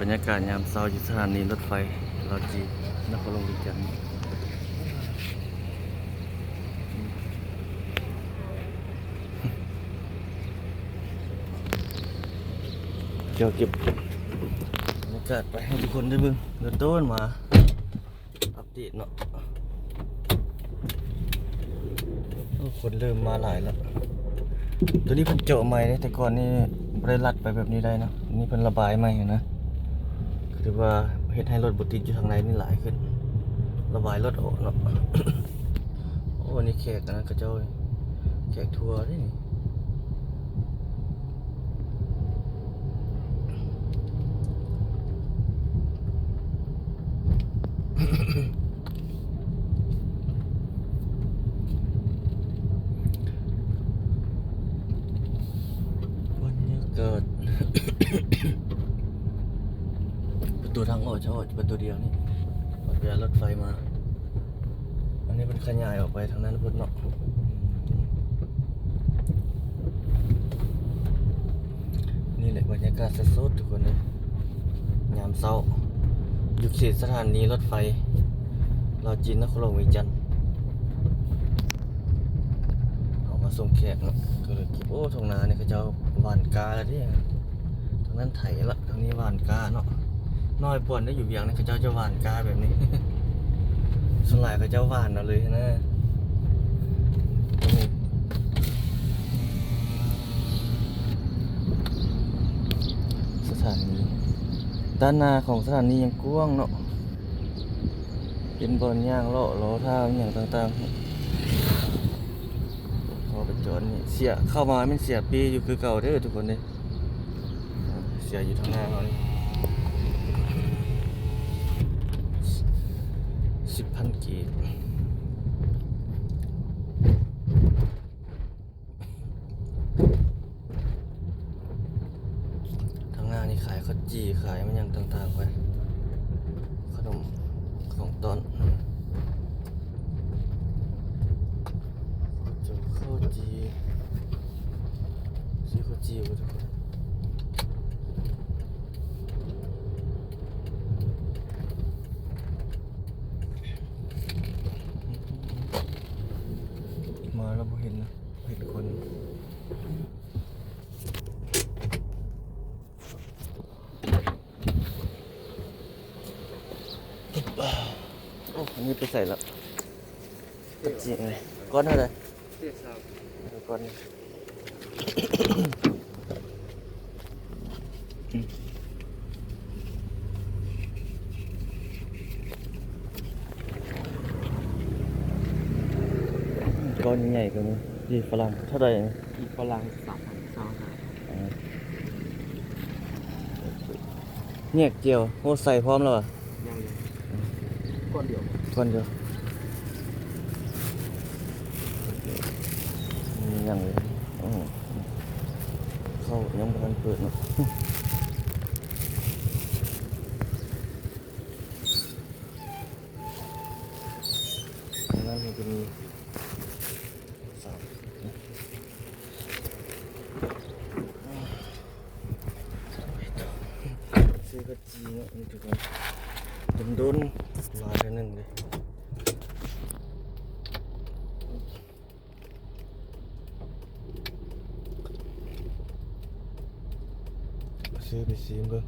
บรรยากาศยามเช้าอยู่สถานีรถไฟลาวจีนครหลวงเวียงจันทน์เดี๋ยวเก็บบรรยากาศไปให้ทุกคนได้เบิ่งเดินต้นมาอัปเดตเนาะคนเริ่มมาหลายแล้วตัวนี้เพิ่นเจาะใหม่เลยแต่ก่อนนี่บ่ได้ลัดไปแบบนี้ได้นะนี่เพิ่นระบายใหม่นะคือว่าเฮ็ดให้รถบ่ติดอยู่ทางในนี่หลายขึ้นระบายรถออกเนาะ โอ้นี่แขกนะกระเจ้าแขกทัวร์นี่บรรยากาศ ประตูทางออกจะออกประตูเดียวนี่เวลารถไฟมาอันนี้มันขยายออกไปทางนั้นพุ่นเนาะนี่แหละบรรยากาศสดๆทุกคนเลยยามเช้าอยู่เขตสถานีรถไฟลาวจีนนครหลวงเวียงจันทน์เอามาส่งแขกเนาะก็เลยคิดโอ้ทงนาเนี่ยเขาเจ้าหว่านกาแล้วที่ทางนั้นไถละทางนี้หว่านกาเนาะน้อยป่วนได้อยู่เวียงนี่เขาเจ้าจะหว่านกาแบบนี้ ส่วนหลายเขาเจ้าหว่านเอาเลยนะสถานีด้านหน้าของสถานียังกว้างเนาะเป็นบอนย่างเลาะล้อท่าอย่างต่างๆพอไปจอดนี่เสียเข้ามาไม่เสียปีอยู่คือเก่าเด้อทุกคนเลยเสียอยู่ทางหน้าเขานี่10,000 กีบทางหน้านี่ขายข้าวจี่ขายมันยังต่างๆไปขนมของต้นข้าวจี่ซื้อข้าวจี่ไปทุกคนมาแล้วบ่เห็นนะเห็นคนโอ้อันนี้ไปใส่แล้วจริงเลยก้อนเท่าไหร่ก้อนก้อนใหญ่ๆกันเลยที่ฝรั่งเท่าไหร่อีกฝรั่ง3,200เนี่ยเจียวโอ้ใส่พร้อมแล้วอ่ะยังก้อนเดียวก้อนเดียวยังเลยเข้ายังไม่ทันเปิดเนาะนั่นมันจะมีซื้อกระจีเนาะนี่ทุกคนโดนมาแค่นึงเลยซื้อไปซีมเบิ่ง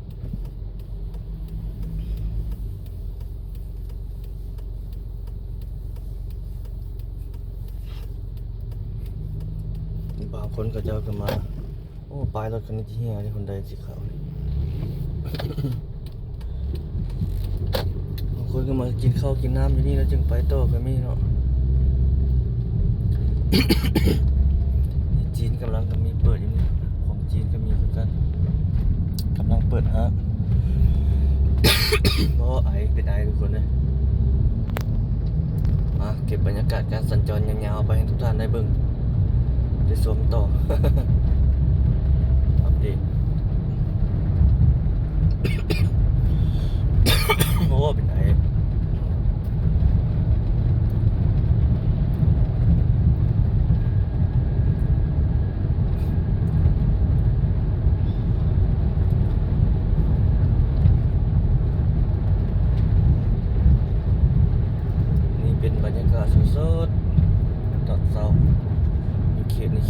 บางคนก็จะเอาขึ้นมาโอ้ปลายรถคันนี้ที่เฮียที่คนใดสีขาวบางคนก็มากินข้าวกินน้ำอยู่นี่แล้วจึงไปต่อก็มีเนาะ จีนกำลังก็มีเปิดอยู่นี่ของจีนก็มีเหมือนกันกำลังเปิดฮะ เพราะไอเป็นไอทุกคนเลยมาเก็บบรรยากาศการสัญจรยาวๆไปให้ทุกท่านได้เบิ่งได้ชมต่อ อัปเดต โอ้เป็นไอ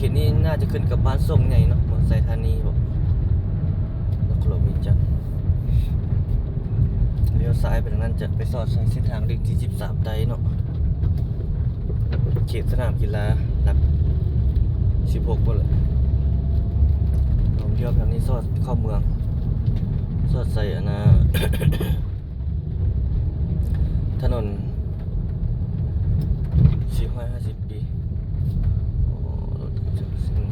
ขตนี้น่าจะขึ้นกับบ้านส่งใหญ่เนาะเมืองไซธานีบอกนครหลวงเวียงจันทน์เลี้ยวซ้ายไปทางนั้นจะไปสอดใช้เส้นทางเลขที่13ไดเนาะเขตสนามกีฬาหลัก16บ่เลยผมเลี้ยวทางนี้สอดเข้าเมืองสอดใส่อันนะ ถนน450 ปีโอ้รถจะซิ่ง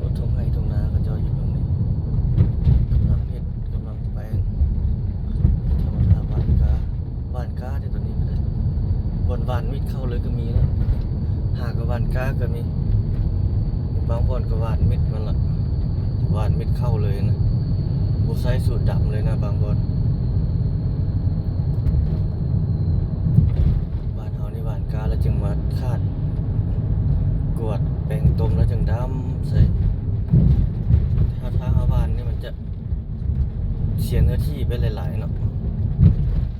รถทุ่งไร่ทุ่งนาก็จะอยู่ตรงนี้กำลังเฮ็ดกำลังแปลงธรรมดาบ้านกาเดี๋ยวตอนนี้ก็ได้บอนวานมิดเข้าเลยก็มีนะหากกับวานกาก็มีบางบอนก็วานมิดมันละวานมิดเข้าเลยนะบุไซสูตรดำเลยนะบางบอนบ้านเฮานี่วานกาแล้วจึงมาคาดกวดแปลงตมแล้วจึงดำใส่ถ้าเฮาวานนี่มันจะเสียเนื้อที่ไปหลายๆเนาะ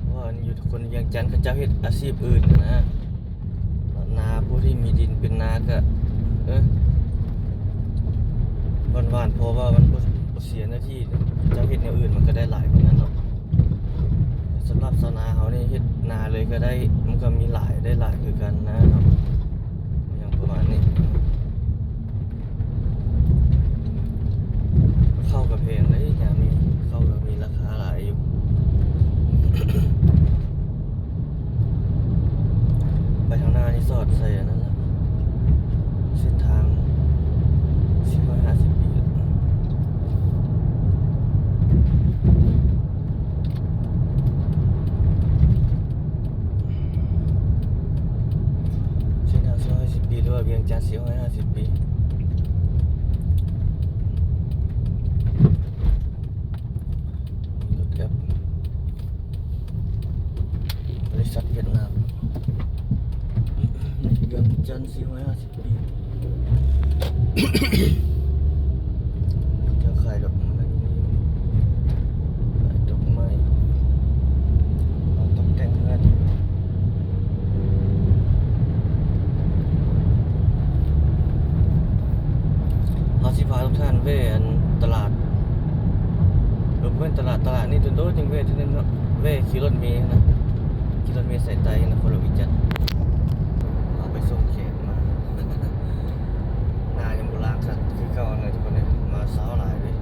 เพราะว่านี่อยู่ทุกคนเวียงจันทน์เขาเจ้าเฮ็ดอาชีพอื่นนะนาผู้ที่มีดินเป็นนาก็วานๆเพราะว่ามันบ่เสียหน้าที่เจ้าเฮ็ดแนวอื่นมันก็ได้หลายกว่านั้นเนาะสำหรับชาวนาเขานี่เฮ็ดนาเลยก็ได้มันก็มีหลายได้หลายคือกันนะเนาะอย่างประมาณนี้เข้ากับแพงเลยอย่างนี้เข้ากับมีราคาหลายอยู่ ไปทางหน้านี่สอดใส่อันนั้นละเส้นทาง450 ปีแล้วเส้นทาง450 ปีหรือว่าเวียงจันทน์450 ปีรถแก๊ปบริษัทเวียดนามในเวียงจันทน์450 ปีจะขายดอกไม้ขายดอกไม้เอาตกแต่งเงินเอาสิพาทุกท่านเว้อันตลาดเพื่อนตลาดนี่โดนๆจังเว้ที่นั่นเนาะเว้ขี่รถเมล์นะขี่รถเมล์สายใต้นครหลวงเวียงจันทน์เอาไปส่งเขตมา หน้ายังโบราณชัดคือเก่าเลยทุกคนเนี่ยมาสาวหลายเลย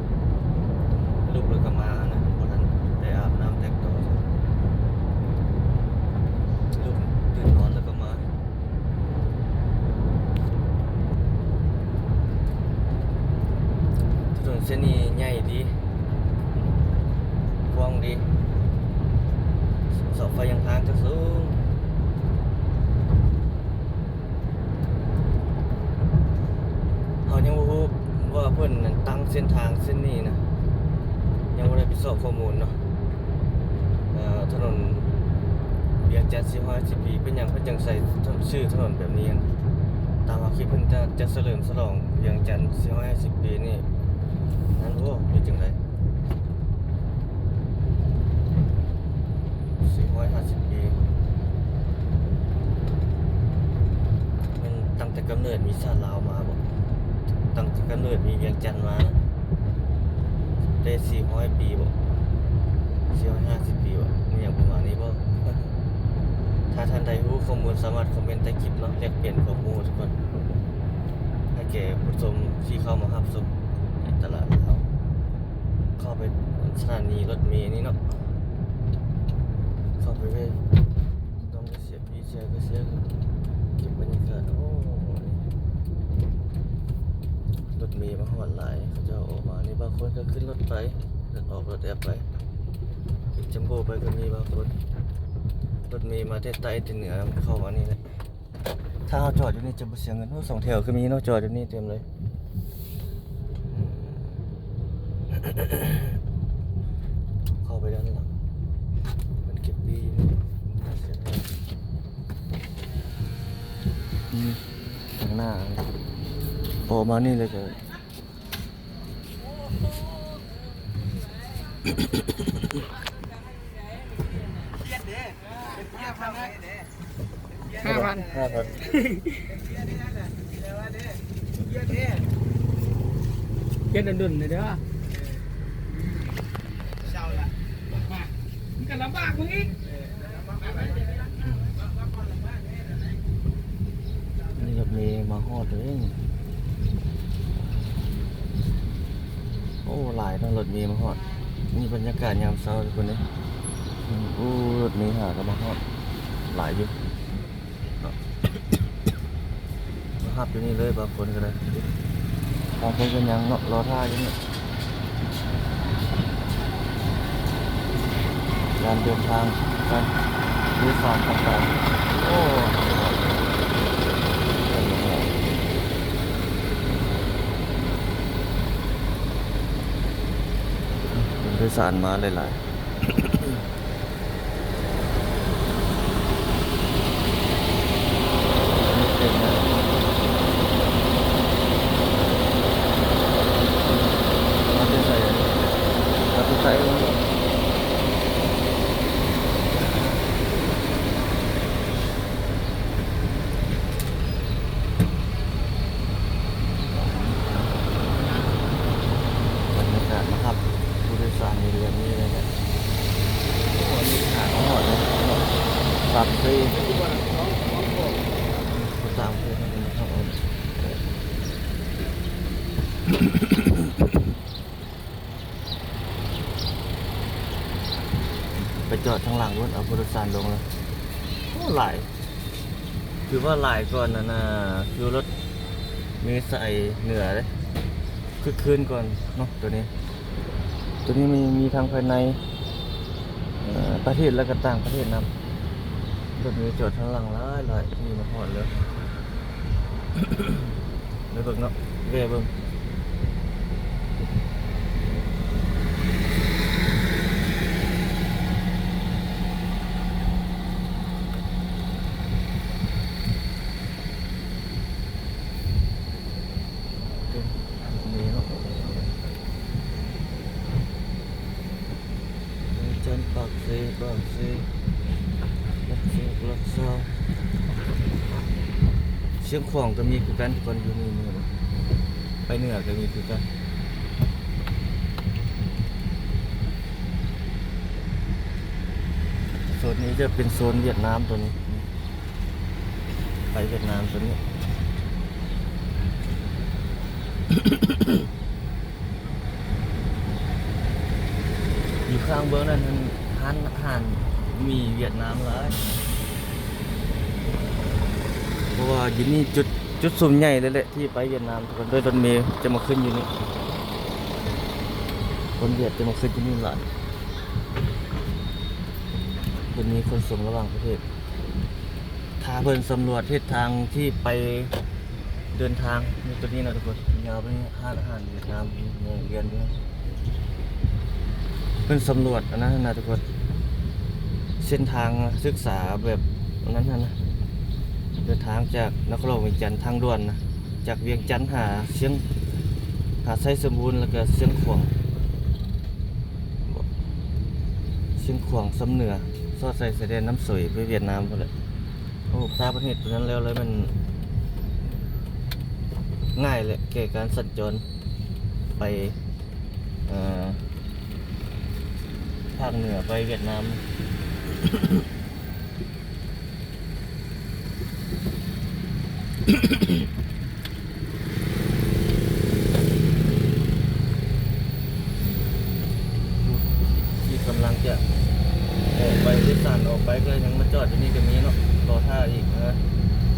ลูกเลยก็มานะเพราะท่านได้อาบน้ำแต่งตัวลูกตื่นนอนแล้วก็มาถนนเส้นนี้ใหญ่ดีกว้างดีเสาไฟยังทางก็สูงเขายังบ่รู้ว่าเพิ่นนั่นตั้งเส้นทางเส้นนี้นะยังบ่ได้ไปสอบข้อมูลเนาะถนนเวียงจันทน์450 ปีเป็นหยังเพิ่นจังใส่ชื่อถนนแบบนี้นะตามว่าคิดเพิ่นจะเฉลิมฉลองเวียงจันทน์450 ปีนี่นั้นโอ้เป็นจังได๋450 ปีมันตั้งแต่กำเนิดมีชาติลาวมาบ่ตั้งแต่กำเนิดมีเวียงจันทน์มานะได้400 ปีบ่450 ปีบ่มีอย่างประมาณนี้บ่ ถ้าท่านใดรู้ข้อมูลสามารถคอมเมนต์ใต้คลิปเนาะแลกเปลี่ยนข้อมูลทุกคนให้แก่ผู้ชมที่เข้ามารับชมในตลาดเราเข้าไปสถานีรถเมล์นี่เนาะเข้าไปเว้ยต้องเสียพี่เสียก็เสียเก็บบรรยากาศโอ้รถเมล์มาฮอดหลายเขาจะออกมานี่บางคนก็ขึ้นรถไปเดินออกรถแอปไปขึ้นจัมโบ้ไปก็มีบางคนรถเมล์มาแต่ใต้แต่เหนือเข้ามานี่แหละถ้าเราจอดอยู่นี่จะบ่เสียเงินสองแถวคือมีเนาะจอดอยู่นี่เต็มเลย เข้าไปด้านหลังมันเก็บดีนี่เสียดายข้างหน้าออกมานี่เลยก็ 5,000 5,000 เย็นดุนๆเลยเด้อมันก็ลำบากมึงอีก นี่รถเมล์มาฮอดเลยโอ้หลายทั้งรถเมล์มาฮอดนี่บรรยากาศยามเช้าทุกคนเลยโอ้รถเมล์หาก็มาฮอดหลายอยู่มาฮับอยู่นี่เลยบางคนก็ได้บางคนก็ยังเนาะรอท่าอยู่เนี่ยการเดินทางการดูสารต่างๆโอ้โดยสารมาหลายๆมาที่ใส่บรรยากาศนะครับผู้โดยสารมีเรือนี้เลยเนี่ยโอ้ยหาหอดเลยตัดฟรีผู้ตามเพื่อนนะครับไปจอดทางหลังรถเอาผู้โดยสารลงแล้วโอ้หลายคือว่าหลายก่อนนะคือรถมีใส่เหนือเลยคือคืนก่อนเนาะตัวนี้มีทางภายในประเทศและก็ต่างประเทศนำรถมีจอดทางหลังหลายมีมาหอดเลยเดี๋ยวเบิ่งเนาะเบิ่งนี่เนาะจันปากเซลักเซาเชียงของก็มีคือกันคนอยู่นี่ไปเหนือก็มีคือกันโซนนี้จะเป็นโซนเวียดนามตัวนี้ไปเวียดนามตัวนี้ อยู่ข้างเบื้องนั้นร้านอาหารมีเวียดนามหลายเพราะว่าอยู่นี่จุดสุ่มใหญ่เลยแหละที่ไปเวียดนามทุกคนโดยรถเมล์จะมาขึ้นอยู่นี่คนเวียดจะมาขึ้นที่นี่หลายจะมีคนส่งระหว่างประเทศถ้าเพิ่นสำรวจทิศทางที่ไปเดินทางในตัวนี้นะทุกคนยาวไปห้านอาหารเวียดนามเรียนด้วยเพิ่นสำรวจอันนั้นนะทุกคนเส้นทางศึกษาแบบนั้นนะเดินทางจากนครหลวงเวียงจันทร์ทางด่วนนะจากเวียงจันทร์หาไส้สมบูรณ์แล้วก็เชียงขวางสำเหนือซอดใส่สายแดนน้ำสวยไปเวียดนามพุ่นแหละโอ้ทราบประเทศตัวนั้นแล้วเลยมันง่ายเลยแก่การสัญจรไปภาคเหนือไปเวียดนามที่กำลังจะออกไปที่สานออกไปก็ยังมาจอดอยู่นี่ก็มีเนาะรอท่าอีกนะ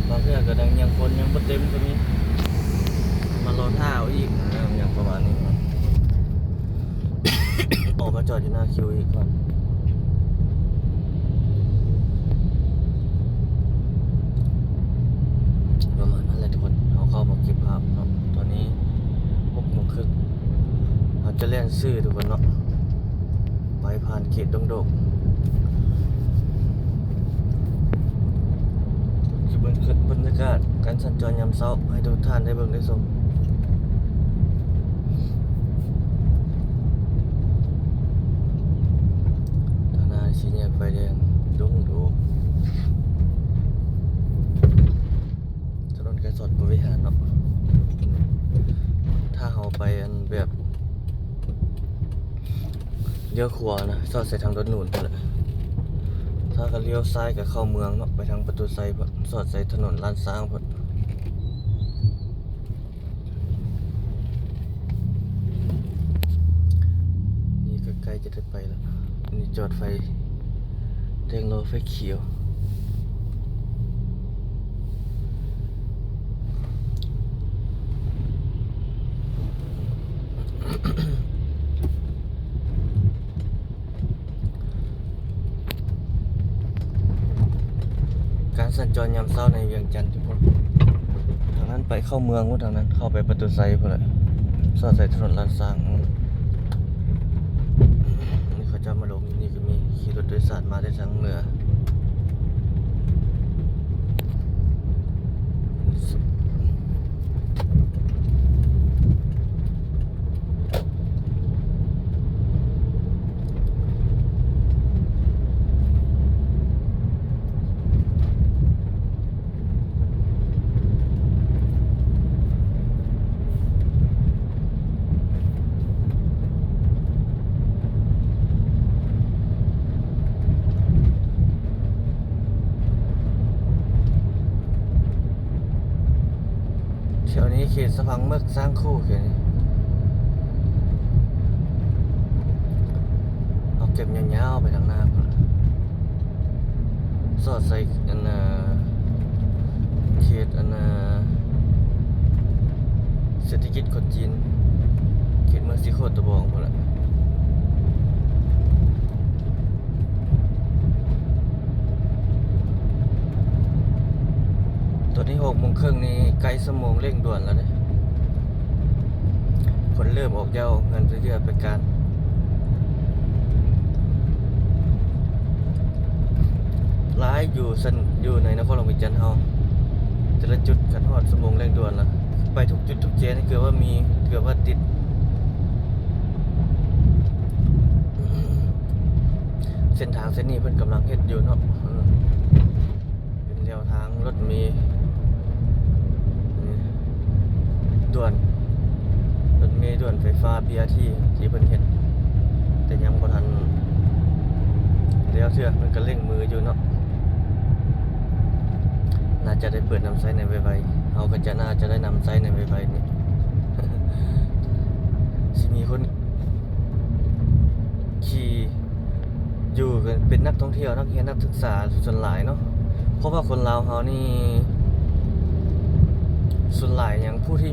บางเทื่อก็ยังคนยังบ่เต็มก็มีมารอท่าเอาอีกนะอย่างประมาณนี้ออกมาจอดอยู่หน้าคิวอีกก่อนประมาณนั้นแหละทุกคนเอาเข้ามาเก็บภาพเนาะตอนนี้6:30อาจจะเล่นซื่อทุกคนเนาะไปผ่านเขตดงโดกบรรยากาศการสัญจรยามเช้าให้ทุกท่านได้เบิ่งได้ชมทางหน้าสี่แยกไฟแดงดงโดก อดบริหารเนาะถ้าเราไปอันแบบเลี้ยวขวานะสอดใส่ทางรถหนุนนั่นแหละถ้าก็เลี้ยวซ้ายก็เข้าเมืองเนาะไปทางประตูไซพุ่นสอดใส่ถนนลานซ้างพุ่นนี่ก็ใกล้จะได้ไปแล้วนี่จอดไฟแดงรอไฟเขียวการสัญจรยามเช้าในเวียงจันทร์ทุกคนทางนั้นไปเข้าเมืองว่าทางนั้นเข้าไปประตูไซพุ่นแหละสอดใส่ถนนลานซ้างนี่เขาจะมาลงที่นี่ก็มีขี่รถโดยสารมาได้ทางเหนือแถวนี้เขตสะพังเมือกสร้างคู่เขตนี้เอาเก็บยาวๆไปทางหน้าพุ่นสอดใส่อันเขตอันเศรษฐกิจคนจีนเขตเมืองสีโคตรตะบองพุ่นแหละตอนนี้6:30นี้ไกลสมงเร่งด่วนแล้วเนี่ยคนเริ่มออกเย้าเงินเยอะๆไปการร้ายอยู่ในนครหลวงวิจันทร์เฮาแต่ละจุดกันฮอดสมงเร่งด่วนแล้วไปทุกจุดทุกเจนี่เกือบว่าติดเส้นทางเส้นนี้เพิ่นกำลังเฮ็ดอยู่เนาะเป็นแนวทางรถเมล์ด่วนรถเมล์ด่วนไฟฟ้า BRT ที่เพิ่นเฮ็ดแต่ยังบ่ทันแล้วเทื่อมันก็เร่งมืออยู่เนาะน่าจะได้เปิดนำไซต์ในไวๆเขาก็จะน่าจะได้นำไซต์ในไวๆนี่ สิมีคนขี่อยู่กันเป็นนักท่องเที่ยวนักเรียนนักศึกษาส่วนหลายเนาะเพราะว่าคนลาวเขานี่ส่วนหลายอย่างผู้ที่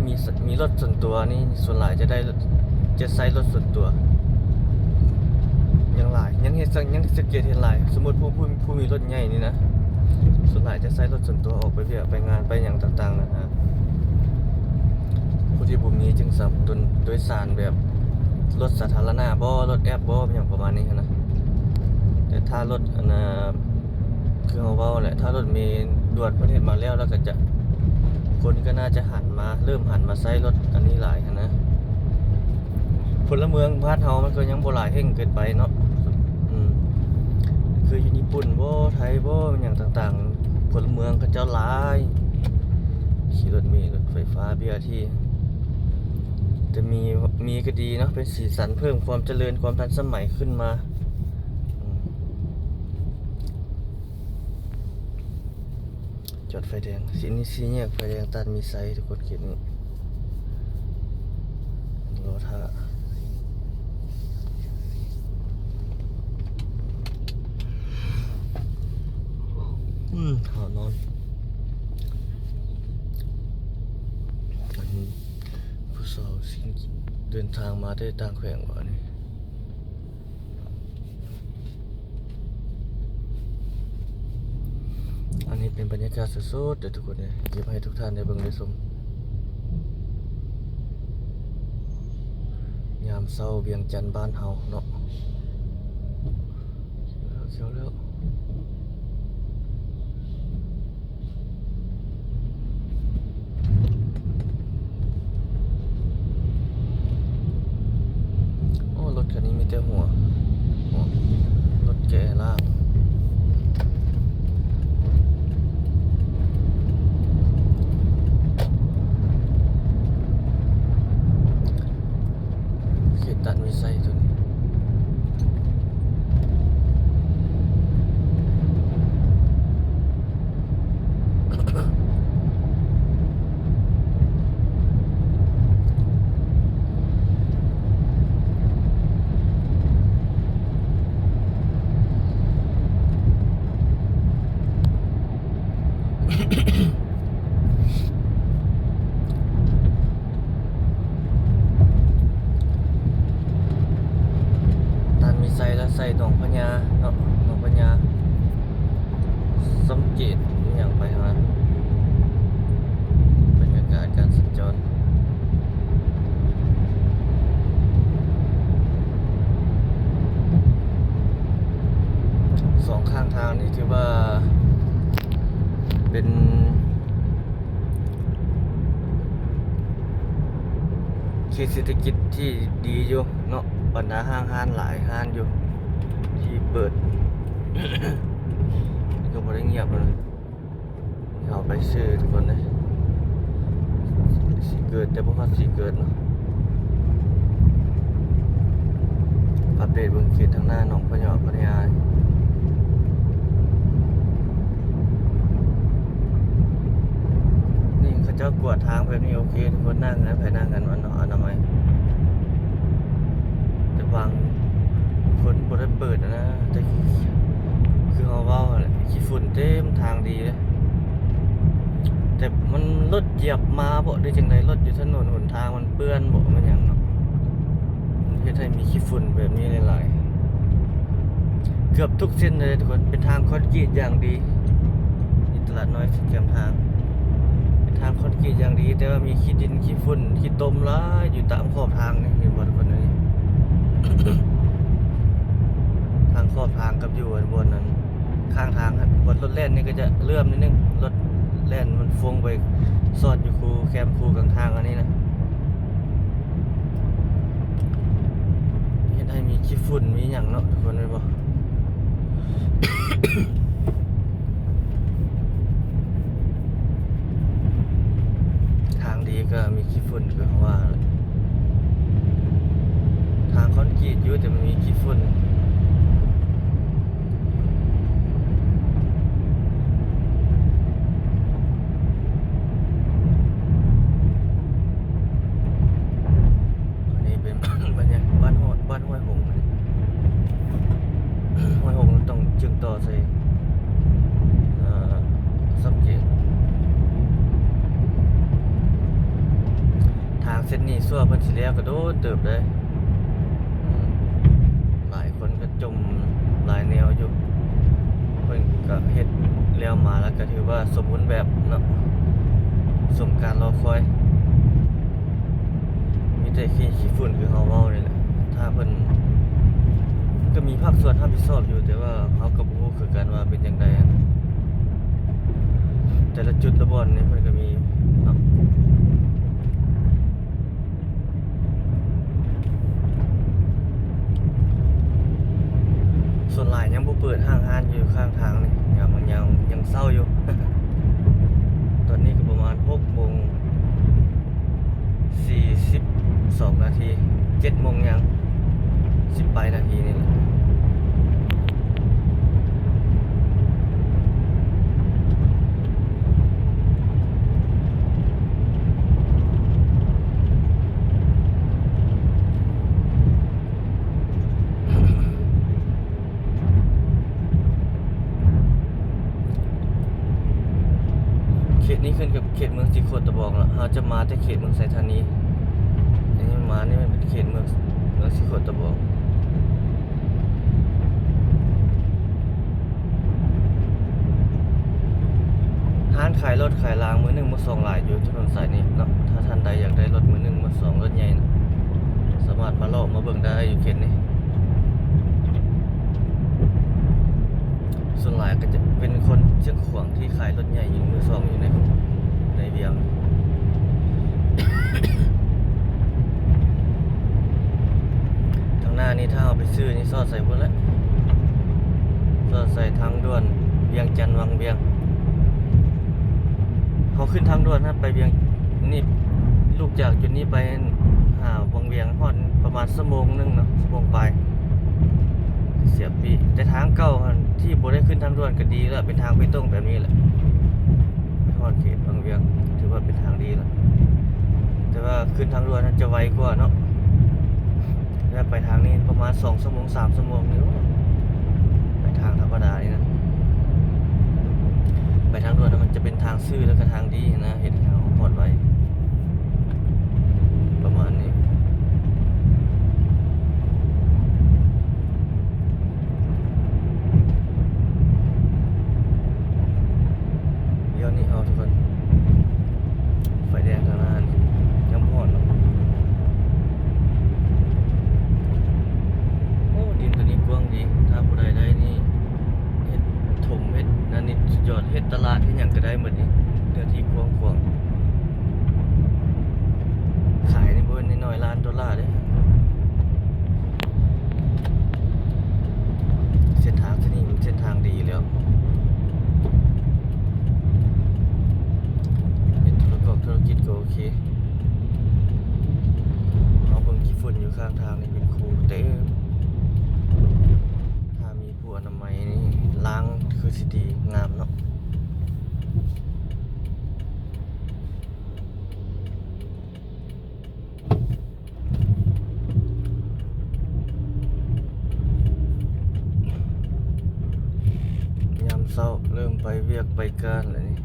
มีรถส่วนตัวนี่ส่วนหลายจะใช้รถส่วนตัวยังหลายยังสังเกตเห็นหลายสมมติผู้มีรถใหญ่นี่นะส่วนหลายจะใช้รถส่วนตัวออกไปเวียไปงานไปอย่างต่างๆนะฮะผู้ที่บุมนี้จึงสนับสนุนโดยสารแบบรถสาธารณะบ่รถแอปบ่อย่างประมาณนี้นะแต่ถ้ารถคือเขาเว้าแหละถ้ารถมีด่วนประเทศมาแล้วก็จะคนก็น่าจะเริ่มหันมาใช้รถอันนี้หลายนะพลเมืองบ้านเฮามันก็ยังบ่หลายแห่งเกินไปเนาะคืออยู่ญี่ปุ่นบ่ไทยบ่อย่างต่างๆพลเมืองก็เจ้าหลายขี่รถไฟฟ้า BRT จะมีก็ดีเนาะเป็นสีสันเพิ่มความเจริญความทันสมัยขึ้นมาจอดไฟแดงสีแยกไฟแดงตัดมีไซส์ทุกคนเขียนนี่รอท่าหอนอนอันนี้ผู้สาวสิ่งเดินทางมาได้ต่างแขวงกว่านี่อันนี้เป็นบรรยากาศสดๆเดี๋ยวทุกคนเนี่ยเก็บให้ทุกท่านได้เบิ่งได้ชมยามเช้าเวียงจันทร์บ้านเฮาเนาะเขียวแล้วรถคันนี้มีแต่หัวรถแก่ล่าง ญาเนาะหนองปัญญาสมเจตอหย่างไปทางนั้นบรรยากาศการสัญจรสองข้างทางนี่ถือว่าเป็นเขตเศรษฐกิจที่ดีอยู่เนาะบรรดาห้างหลายห้างอยู่ที่เปิด นี่ก็บ่ได้เงียบเลยเข้าไปซื้อทุกคนเลยสีเกิดแต่บ่ฮอดสีเกิดเนาะอัปเดตเบิ่งเขตทางหน้าหนองพะยอพัทยานี่เขาเจ้ากวดทางแบบนี้โอเคทุกคนนั่งกันไปนั่งกันวันเนาะอนามัยแต่บางคนบ่ได้เปิดนะแต่คือเฮาเว้าแหละขี้ฝุ่นเต็มทางดีเลยแต่มันรถเหยียบมาบ่ได้จังไดรถอยู่ถนนหนทางมันเปื้อนบ่มันหยังเนาะเฮ็ดให้มีขี้ฝุ่นแบบนี้หลายๆเกือบทุกเส้นเลยทุกคนเป็นทางคอนกรีตอย่างดีนี่ตลาดน้อยสิแคมทางเป็นทางคอนกรีตอย่างดีแต่ว่ามีขี้ดินขี้ฝุ่นขี้ตมหลายอยู่ตามขอบทางนี่เห็นบ่ทุกคนนี่ ทางขอบทางกับอยู่บนนั้นข้างทางครับบนรถแล่นนี่ก็จะเลื่อมนิดนึงรถแล่นมันฟงไปซอดอยู่คูแคมคูกลางทางอันนี้นะเห็นให้มีขี้ฝุ่นมีอย่างเนาะทุกคนเลยบ่ ทางดีก็มีขี้ฝุ่นคือเขาว่าแหละทางคอนกรีตอยู่แต่มันมีขี้ฝุ่นอันนี้เป็น บ้านห้วยหงส์ห้วยหงส์ต้องจึงต่อใส่สังเกตทางเส้นนี้ซั่วเพิ่นสิแล้วก็โดนเติบเลยหลายคนก็จมหลายแนวอยู่เพิ่นก็เฮ็ดแล้วมาแล้วก็ถือว่าสมบูรณ์แบบเนาะสมการรอคอยมีแต่ขี้ฝุ่นคือเฮาเว้านี่แหละถ้าเพิ่นก็มีภาคส่วนรับผิดชอบอยู่แต่ว่าเฮาก็บ่รู้คือกันว่าเป็นจังได๋แต่ละจุดละบ่อนนี่เพิ่นก็มีเนาะส่วนหลายยังบ่เปิดห้างร้านอยู่ข้างทางนี่ยังเศร้าอยู่ ตอนนี้ก็ประมาณ6:42 นาที7:00 นยัง10 ไปนาทีนี่แหละเขตนี้ขึ้นกับเขตเมืองสีโคตะบอกแล้วเราจะมาแต่เขตเมืองไสธานีอันนี้มานี่มันเป็นเขตเมืองสีโคตะบอกร้านขายรถขายรางมือหนึ่งมือสองหลายอยู่ถนนสายนี้เนาะถ้าท่านใดอยากได้รถมือหนึ่งมือสองรถใหญ่นะสามารถมาเลาะมาเบิ่งได้อยู่เขตนี้ส่วนหลายก็จะเป็นคนเชียงขวางที่ขายรถใหญ่อยู่มือสองอยู่ในเวียง ทางหน้านี้ถ้าเอาไปซื้อนี่ซอดใส่พุ่นละซอดใส่ทางด่วนเวียงจันทร์วังเวียงเขาขึ้นทางด่วนนะไปเวียงนี่ลูกจากจุดนี้ไปหาวังเวียงฮอดประมาณ1 ชั่วโมงนึงเนาะ1 ชั่วโมงไปเสียปีแต่ทางเก่าที่บ่ได้ขึ้นทางด่วนก็ดีแล้วเป็นทางไปตรงแบบนี้แหละไปฮอดเขตวังเวียงถือว่าเป็นทางดีแล้วแต่ว่าขึ้นทางด่วนจะไวกว่าเนาะแล้วไปทางนี้ประมาณ2 ชั่วโมง3 ชั่วโมงนี่ไปทางธรรมดานี่นะไปทางด่วนมันจะเป็นทางซื่อแล้วก็ทางดีนะเห็นเขาหอดไว้ประมาณนี้ เอาเบิ่งขี้ฝุ่นอยู่ข้างทางนี่เป็นคูเต็มถ้ามีผู้อนามัยนี่ล้างคือสิดีงามเนาะยามเช้าเริ่มไปเวียกไปการแล้วนี่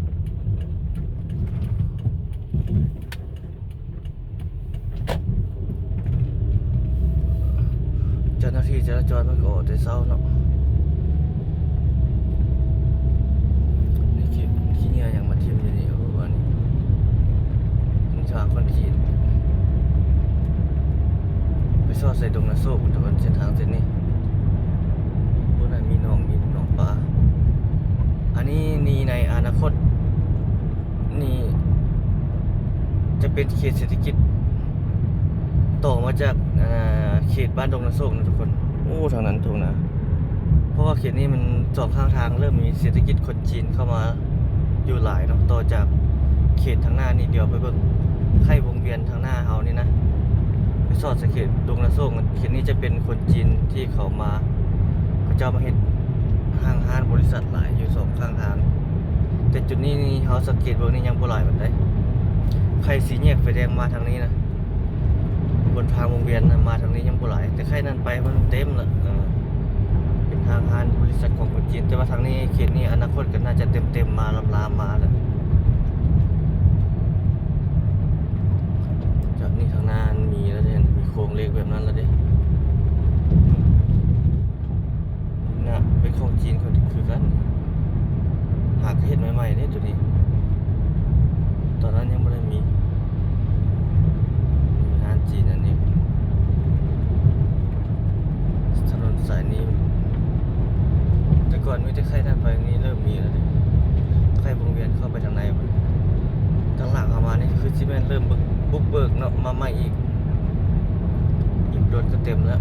เจ้าหน้าที่จราจรมันก็ออกแต่เช้าเนาะนี่ขี้เหงื่ออย่างมาทิ่มอยู่นี่โอ้อันนี้มันทางคอนกรีตไปซอดใส่ดงนาโซกทุกคนเส้นทางเส้นนี้บนนั้นมีหนองปลาอันนี้นี่ในอนาคตนี่จะเป็นเขตเศรษฐกิจต่อมาจากเขตบ้านดงนาโซกนะทุกคนโอ้ทางนั้นตรงนะเพราะว่าเขตนี้มันสองข้างทางเริ่มมีเศรษฐกิจคนจีนเข้ามาอยู่หลายเนาะต่อจากเขตทางหน้านี่เดียวไปเบิ่งไข่วงเวียนทางหน้าเฮานี่นะไปสอดสังเกตดงนาโซกเขตนี้จะเป็นคนจีนที่เขามาเขาเจ้ามาเฮ็ดห้างบริษัทหลายอยู่สองข้างทางแต่จุดนี้นี่เฮาสังเกตเบิ่งนี่ยังบ่หลายปานใดไข่สีแยกไฟแดงมาทางนี้นะบนทางวงเวียนมาทางนี้ยังบ่หลายแต่ใครนั่นไปมันเต็มละเป็นทางห้างบริษัทของคนจีนแต่ว่าทางนี้เขตนี้อนาคตก็น่าจะเต็มมาลามมาแล้วจากนี้ทางหน้ามีแล้วเด้มีโครงเหล็กแบบนั้นแล้วเด้น่ะเป็นของจีนเขาคือกันหากเฮ็ดใหม่ๆเด้ตัวนี้ตอนนั้นยังบ่ได้มีงานจีนอันนี้ถนนสายนี้แต่ก่อนมีแต่ไข่ด้านไปนี้เริ่มมีแล้วเนี่ยไข่วงเวียนเข้าไปทางในมันทางหลังเข้ามานี่คือที่แม่นเริ่มบุกเบิกเนาะมาใหม่อีกโดนก็เต็มแล้ว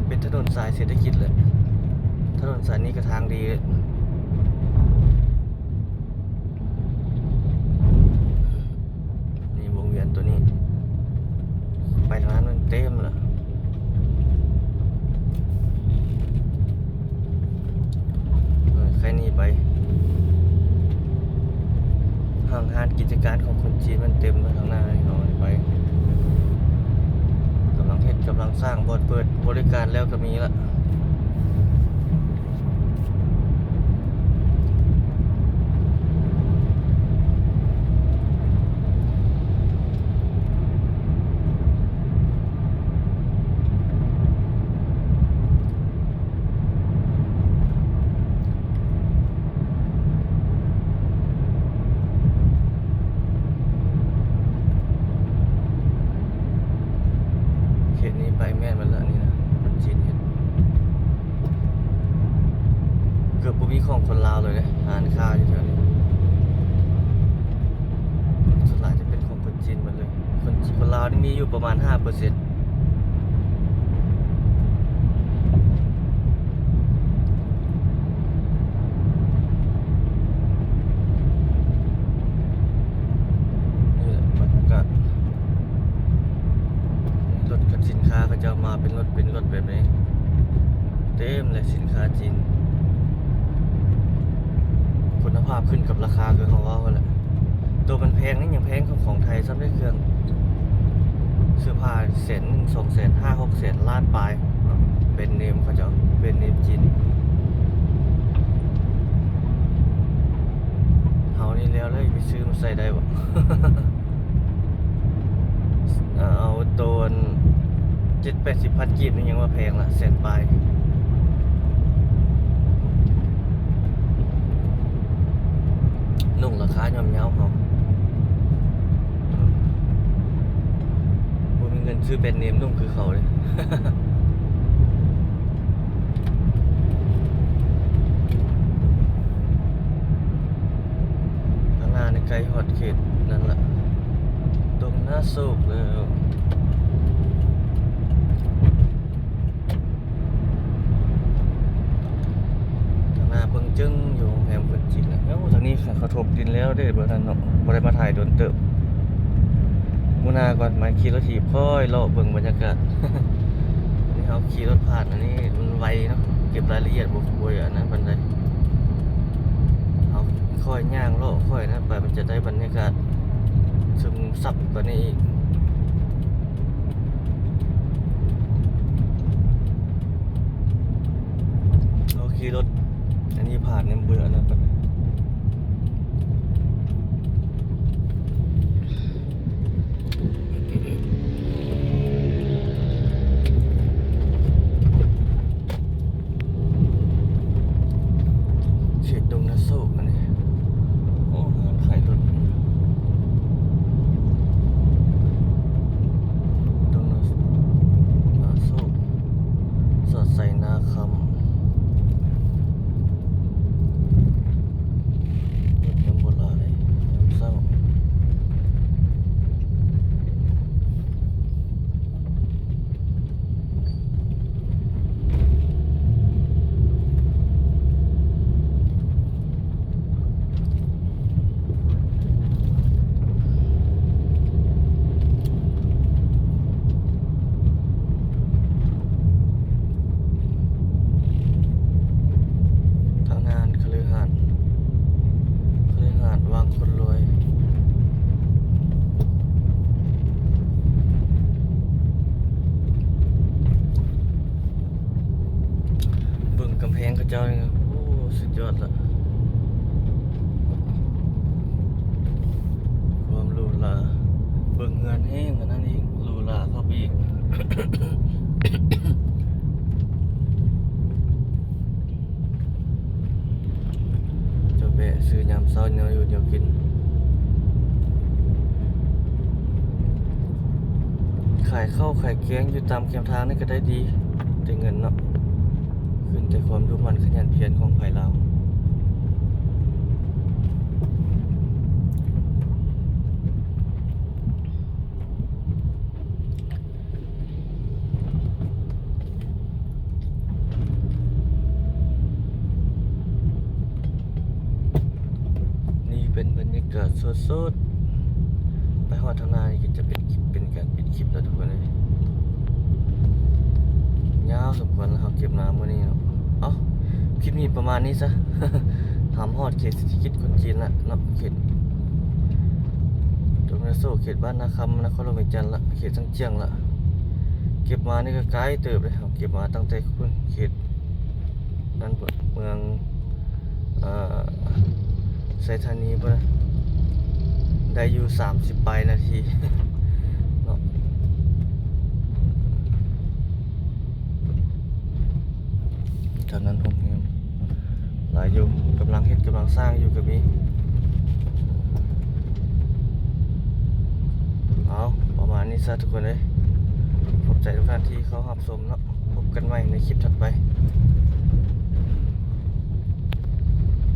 เป็นถนนสายเศรษฐกิจเลยถนนสายนี้ก็ทางดีเลยนี่วงเวียนตัวนี้ไปทางนั้นมันเต็มแล้วใครนี่ไปห้างกิจการของคนจีนมันเต็มแล้วทางหน้านี่เราไปกำลังสร้างบ่อนเปิดบริการแล้วก็มีละเขตนี้ไปแม่นมันละนี่นะคนจีนเห็นเกือบบ่มีของคนลาวเลยอ่านข่าวอยู่แถวนี้ส่วนใหญ่จะเป็นของคนจีนหมดเลยคนลาวนี่มีอยู่ประมาณ 5% นี่แหละบรรยากาศรถกับสินค้าเขาจะเอามาเป็นรถแบบนี้เต็มเลยสินค้าจีนคุณภาพขึ้นกับราคาคือของเขาแหละตัวมันแพงนี่ยังแพงของไทยซ้ำได้เครื่องเสื้อผ้า100,000 200,000 500,000 600,000ล้านปลายเป็นเนมเขาจะเป็นเนมจีนเฮานี่แล้วเลยไปซื้อมาใส่ได้บ่ เอาตัว70-80 พันกีบนี่ยังว่าแพงละ100,000ปลายนุ่งราคาย่อมเยาเขาบ่มีเงินซื้อแบรนด์เนมนุ่งคือเขาเลย ทางหน้าในไกลฮอดเขตนั่นแหละตรงหน้าโศกเลยทางหน้าเพิ่งจึงอยู่โรงแรมคนจีนนะแล้วทางนี้เขาถมดินแล้วได้เบอร์นั้นเนาะบ่ได้มาถ่ายโดนเติบ มูนาก่อนมาขี่รถถีบค่อยเลาะเบิ่งบรรยากาศ นี่เขาขี่รถผ่านอันนี้มันไวเนาะเก็บรายละเอียดบ่อยอันนั้นบันไดเอาค่อยย่างเลาะค่อยนะไปมันจะได้บรรยากาศซึมซับกว่านี้อีกเราขี่รถอันนี้ผ่านเนี่ยเบื่อแล้วบัดนี้เขตดงนาโศกอันนี้โอ้งานขายรถดงนาโศกสอดใส่นาคำรถยังโบราณเลยยังเศร้าทางงานคฤหาสน์วางคนรวยเบิ่งกำแพงเขาเจ้านี่โอ้สุดยอดละความหรูหราเบิ่งเงินแห้งกันนั่นเองหรูหราเข้าไปอีก จะแวะซื้อยามเช้าเนื้ออยู่เดี๋ยวกินขายข้าวขายแกงอยู่ตามแคมทางนี่ก็ได้ดีแต่เงินเนาะขึ้นแต่ความดูมันขยันเพียรของไผ่ลาวนี่เป็นบรรยากาศสดๆไปฮอดทางหน้านี่ก็จะเป็นคลิปเป็นการปิดคลิปแล้วทุกคนเลยยาวสมควรแล้วครับเก็บน้ำมื้อนี้เนาะเอ้าคลิปนี้ประมาณนี้ซะ ถามฮอดเขตเศรษฐกิจคนจีนละเนาะเขตดงนาโศกเขตบ้านนาคำนครหลวงเวียงจันทน์ละเขตสังเจียงละเก็บมานี่ก็ไกลเติบเลยครับเก็บมาตั้งแต่คุณเขตนั่นเมืองไซธานีป่ะได้อยู่30 ปลายนาที เนาะจากนั้นโรงแรมหลายอยู่กำลังเฮ็ดกำลังสร้างอยู่กับมีเอาประมาณนี้ซะทุกคนเลยขอบใจทุกท่านที่เข้ารับชมเนาะพบกันใหม่ในคลิปถัดไป